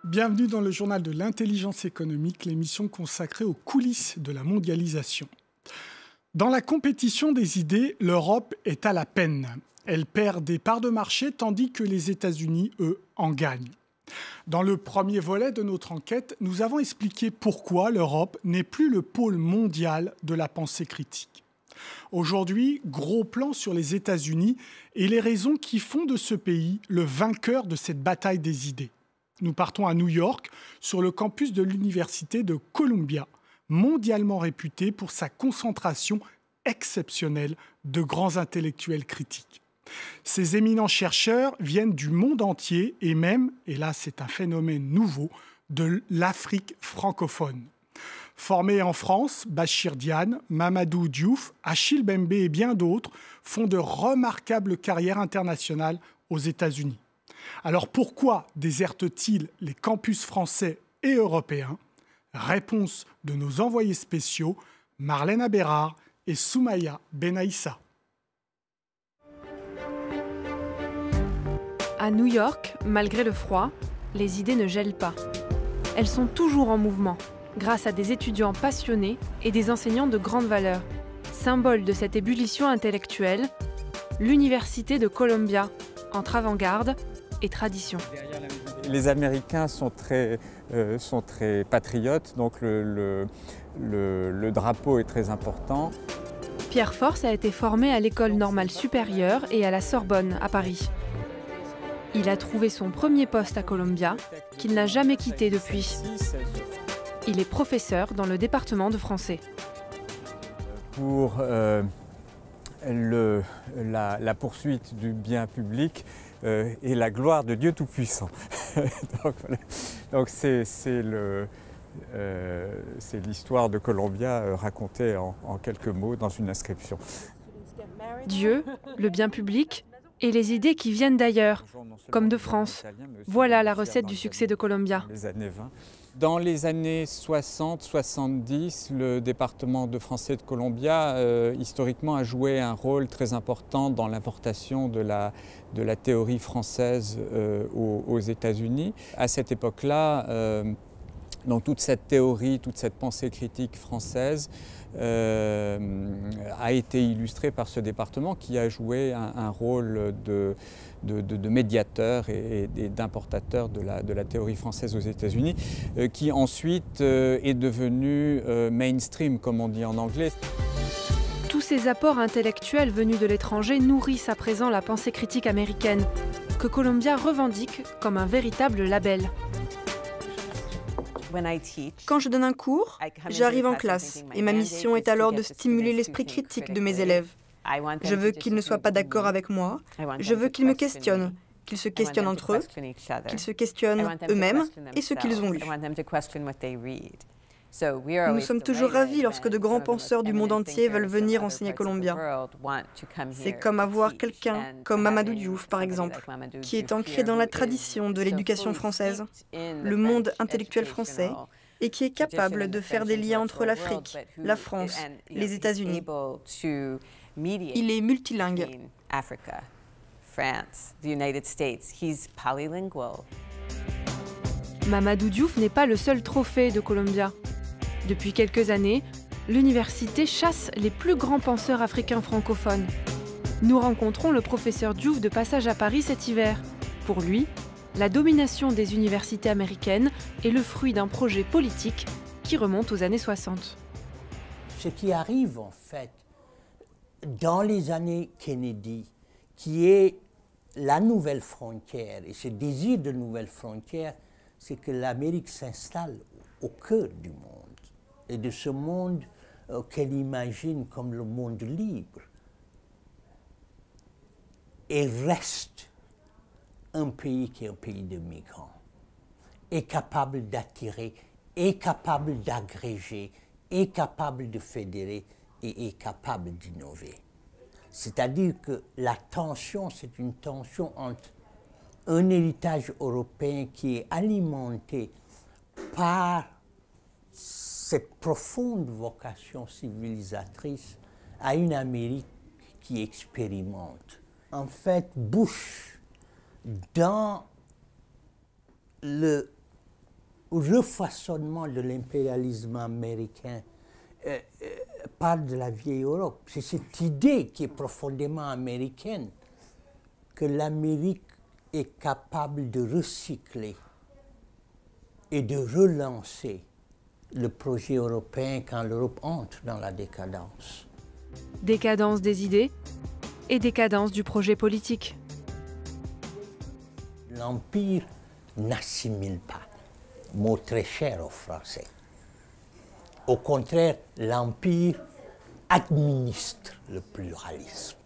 Bienvenue dans le journal de l'intelligence économique, l'émission consacrée aux coulisses de la mondialisation. Dans la compétition des idées, l'Europe est à la peine. Elle perd des parts de marché tandis que les États-Unis, eux, en gagnent. Dans le premier volet de notre enquête, nous avons expliqué pourquoi l'Europe n'est plus le pôle mondial de la pensée critique. Aujourd'hui, gros plan sur les États-Unis et les raisons qui font de ce pays le vainqueur de cette bataille des idées. Nous partons à New York, sur le campus de l'université de Columbia, mondialement réputé pour sa concentration exceptionnelle de grands intellectuels critiques. Ces éminents chercheurs viennent du monde entier et même, et là c'est un phénomène nouveau, de l'Afrique francophone. Formés en France, Bachir Diane, Mamadou Diouf, Achille Mbembe et bien d'autres font de remarquables carrières internationales aux États-Unis. Alors pourquoi désertent-ils les campus français et européens? Réponse de nos envoyés spéciaux, Marlène Abérard et Soumaya Benaïssa. À New York, malgré le froid, les idées ne gèlent pas. Elles sont toujours en mouvement, grâce à des étudiants passionnés et des enseignants de grande valeur. Symbole de cette ébullition intellectuelle, l'université de Columbia, entre avant-garde et tradition. Les Américains sont très patriotes, donc le drapeau est très important. Pierre Force a été formé à l'École normale supérieure et à la Sorbonne, à Paris. Il a trouvé son premier poste à Columbia, qu'il n'a jamais quitté depuis. Il est professeur dans le département de français. Pour la poursuite du bien public et la gloire de Dieu Tout-Puissant. Donc c'est l'histoire de Columbia racontée en quelques mots dans une inscription. Dieu, le bien public et les idées qui viennent d'ailleurs, comme de France. Voilà la recette du succès de Columbia. Dans les années 60-70, le département de français de Columbia, historiquement, a joué un rôle très important dans l'importation de la théorie française aux États-Unis. À cette époque-là, donc toute cette théorie, toute cette pensée critique française a été illustrée par ce département qui a joué un rôle de médiateur et d'importateur de la théorie française aux États-Unis, qui ensuite est devenu mainstream, comme on dit en anglais. Tous ces apports intellectuels venus de l'étranger nourrissent à présent la pensée critique américaine, que Columbia revendique comme un véritable label. Quand je donne un cours, j'arrive en classe et ma mission est alors de stimuler l'esprit critique de mes élèves. Je veux qu'ils ne soient pas d'accord avec moi, je veux qu'ils me questionnent, qu'ils se questionnent entre eux, qu'ils se questionnent eux-mêmes et ce qu'ils ont lu. Nous sommes toujours ravis lorsque de grands penseurs du monde entier veulent venir enseigner à Columbia. C'est comme avoir quelqu'un comme Mamadou Diouf, par exemple, qui est ancré dans la tradition de l'éducation française, le monde intellectuel français, et qui est capable de faire des liens entre l'Afrique, la France, les États-Unis. Il est multilingue. Mamadou Diouf n'est pas le seul trophée de Columbia. Depuis quelques années, l'université chasse les plus grands penseurs africains francophones. Nous rencontrons le professeur Diouf de passage à Paris cet hiver. Pour lui, la domination des universités américaines est le fruit d'un projet politique qui remonte aux années 60. Ce qui arrive en fait dans les années Kennedy, qui est la nouvelle frontière, et ce désir de nouvelle frontière, c'est que l'Amérique s'installe au cœur du monde, et de ce monde qu'elle imagine comme le monde libre, et reste un pays qui est un pays de migrants, est capable d'attirer, est capable d'agréger, est capable de fédérer et est capable d'innover. C'est-à-dire que la tension, c'est une tension entre un héritage européen qui est alimenté par cette profonde vocation civilisatrice à une Amérique qui expérimente. En fait, Bush, dans le refaçonnement de l'impérialisme américain parle de la vieille Europe. C'est cette idée qui est profondément américaine, que l'Amérique est capable de recycler et de relancer le projet européen quand l'Europe entre dans la décadence. Décadence des idées et décadence du projet politique. L'Empire n'assimile pas, mot très cher aux Français. Au contraire, l'Empire administre le pluralisme.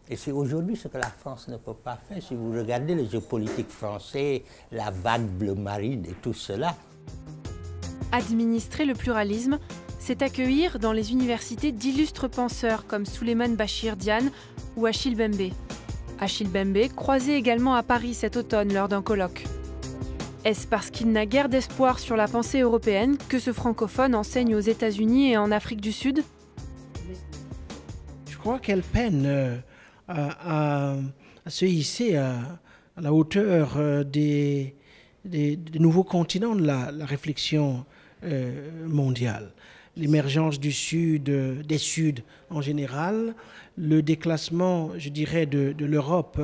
Et c'est aujourd'hui ce que la France ne peut pas faire. Si vous regardez les jeux politiques français, la vague bleu marine et tout cela. Administrer le pluralisme, c'est accueillir dans les universités d'illustres penseurs comme Souleymane Bachir Diane ou Achille Mbembe. Achille Mbembe croisé également à Paris cet automne lors d'un colloque. Est-ce parce qu'il n'a guère d'espoir sur la pensée européenne que ce francophone enseigne aux États-Unis et en Afrique du Sud? Je crois qu'elle peine à se hisser à la hauteur des nouveaux continents de la réflexion mondiale. L'émergence du Sud, des Suds en général, le déclassement, je dirais, de l'Europe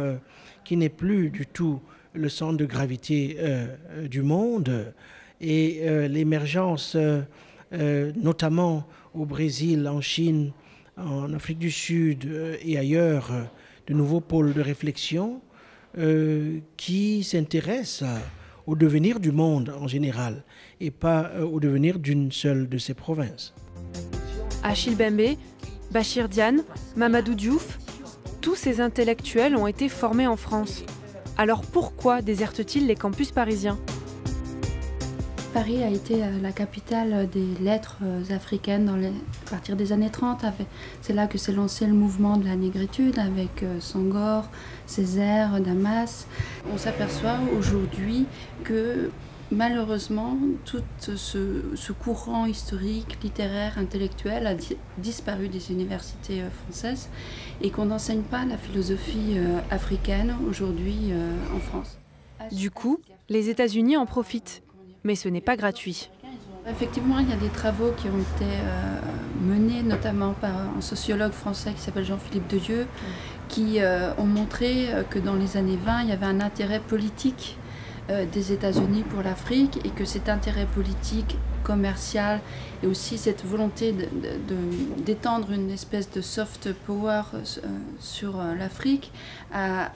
qui n'est plus du tout le centre de gravité du monde, et l'émergence, notamment au Brésil, en Chine, en Afrique du Sud et ailleurs, de nouveaux pôles de réflexion qui s'intéressent au devenir du monde en général et pas au devenir d'une seule de ces provinces. Achille Mbembe, Bachir Diane, Mamadou Diouf, tous ces intellectuels ont été formés en France. Alors pourquoi désertent-ils les campus parisiens? Paris a été la capitale des lettres africaines à partir des années 30. C'est là que s'est lancé le mouvement de la négritude avec Senghor, Césaire, Damas. On s'aperçoit aujourd'hui que malheureusement tout ce courant historique, littéraire, intellectuel a disparu des universités françaises et qu'on n'enseigne pas la philosophie africaine aujourd'hui en France. Du coup, les États-Unis en profitent. Mais ce n'est pas gratuit. Effectivement, il y a des travaux qui ont été menés notamment par un sociologue français qui s'appelle Jean-Philippe Dedieu, qui ont montré que dans les années 20, il y avait un intérêt politique des États-Unis pour l'Afrique et que cet intérêt politique, commercial et aussi cette volonté d'étendre une espèce de soft power sur l'Afrique a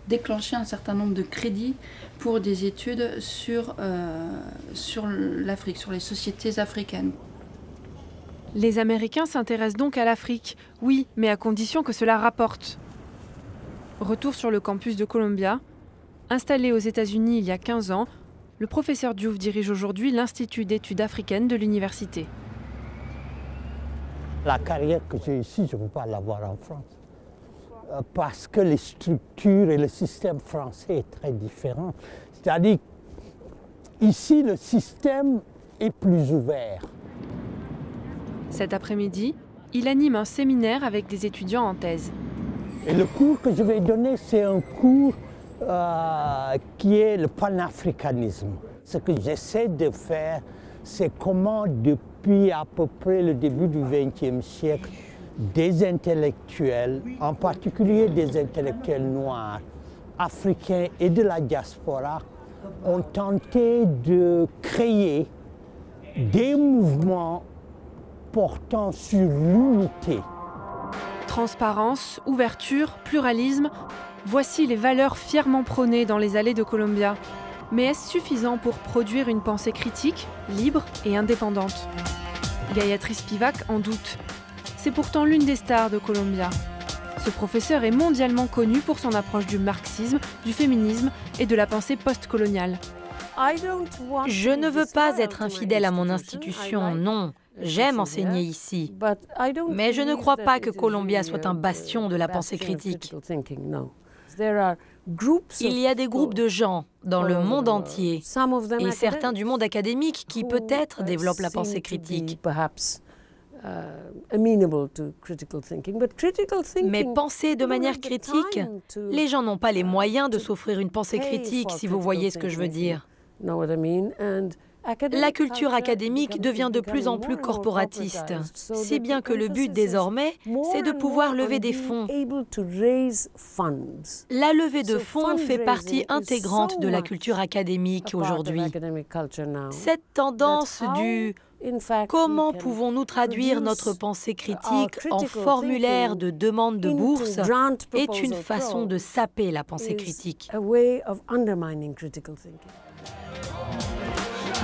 déclenché un certain nombre de crédits pour des études sur l'Afrique, sur les sociétés africaines. Les Américains s'intéressent donc à l'Afrique, oui, mais à condition que cela rapporte. Retour sur le campus de Columbia. Installé aux États-Unis il y a 15 ans, le professeur Diouf dirige aujourd'hui l'Institut d'études africaines de l'université. La carrière que j'ai ici, je ne peux pas l'avoir en France. Parce que les structures et le système français est très différent. C'est-à-dire, ici, le système est plus ouvert. Cet après-midi, il anime un séminaire avec des étudiants en thèse. Et le cours que je vais donner, c'est un cours qui est le panafricanisme. Ce que j'essaie de faire, c'est comment depuis à peu près le début du XXe siècle, des intellectuels, en particulier des intellectuels noirs, africains et de la diaspora, ont tenté de créer des mouvements portant sur l'unité. Transparence, ouverture, pluralisme, voici les valeurs fièrement prônées dans les allées de Columbia. Mais est-ce suffisant pour produire une pensée critique, libre et indépendante? Gayatri Spivak en doute. C'est pourtant l'une des stars de Columbia. Ce professeur est mondialement connu pour son approche du marxisme, du féminisme et de la pensée post-coloniale. Je ne veux pas être infidèle à mon institution, non. J'aime enseigner ici. Mais je ne crois pas que Columbia soit un bastion de la pensée critique. Il y a des groupes de gens dans le monde entier, et certains du monde académique qui peut-être développent la pensée critique. Mais penser de manière critique, les gens n'ont pas les moyens de s'offrir une pensée critique, si vous voyez ce que je veux dire. La culture académique devient de plus en plus corporatiste, si bien que le but désormais, c'est de pouvoir lever des fonds. La levée de fonds fait partie intégrante de la culture académique aujourd'hui. Cette tendance du « comment pouvons-nous traduire notre pensée critique en formulaire de demande de bourse » est une façon de saper la pensée critique.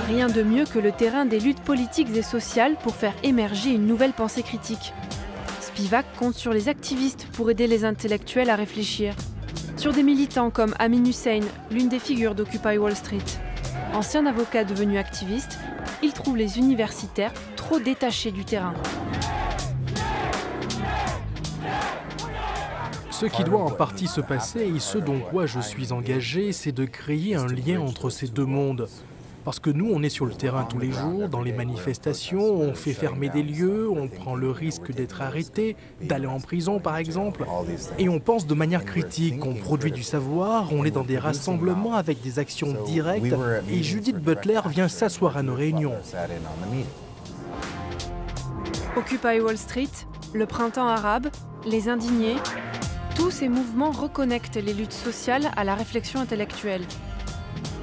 Rien de mieux que le terrain des luttes politiques et sociales pour faire émerger une nouvelle pensée critique. Spivak compte sur les activistes pour aider les intellectuels à réfléchir. Sur des militants comme Amin Hussein, l'une des figures d'Occupy Wall Street. Ancien avocat devenu activiste, il trouve les universitaires trop détachés du terrain. Ce qui doit en partie se passer et ce dont quoi je suis engagé, c'est de créer un lien entre ces deux mondes. Parce que nous, on est sur le terrain tous les jours, dans les manifestations, on fait fermer des lieux, on prend le risque d'être arrêté, d'aller en prison par exemple, et on pense de manière critique, on produit du savoir, on est dans des rassemblements avec des actions directes, et Judith Butler vient s'asseoir à nos réunions. Occupy Wall Street, le printemps arabe, les indignés, tous ces mouvements reconnectent les luttes sociales à la réflexion intellectuelle.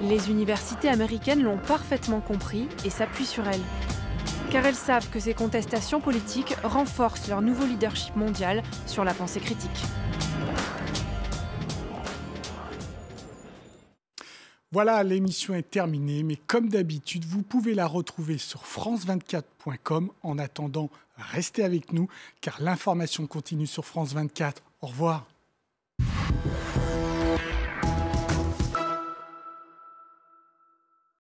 Les universités américaines l'ont parfaitement compris et s'appuient sur elles. Car elles savent que ces contestations politiques renforcent leur nouveau leadership mondial sur la pensée critique. Voilà, l'émission est terminée, mais comme d'habitude, vous pouvez la retrouver sur france24.com. En attendant, restez avec nous, car l'information continue sur France 24. Au revoir.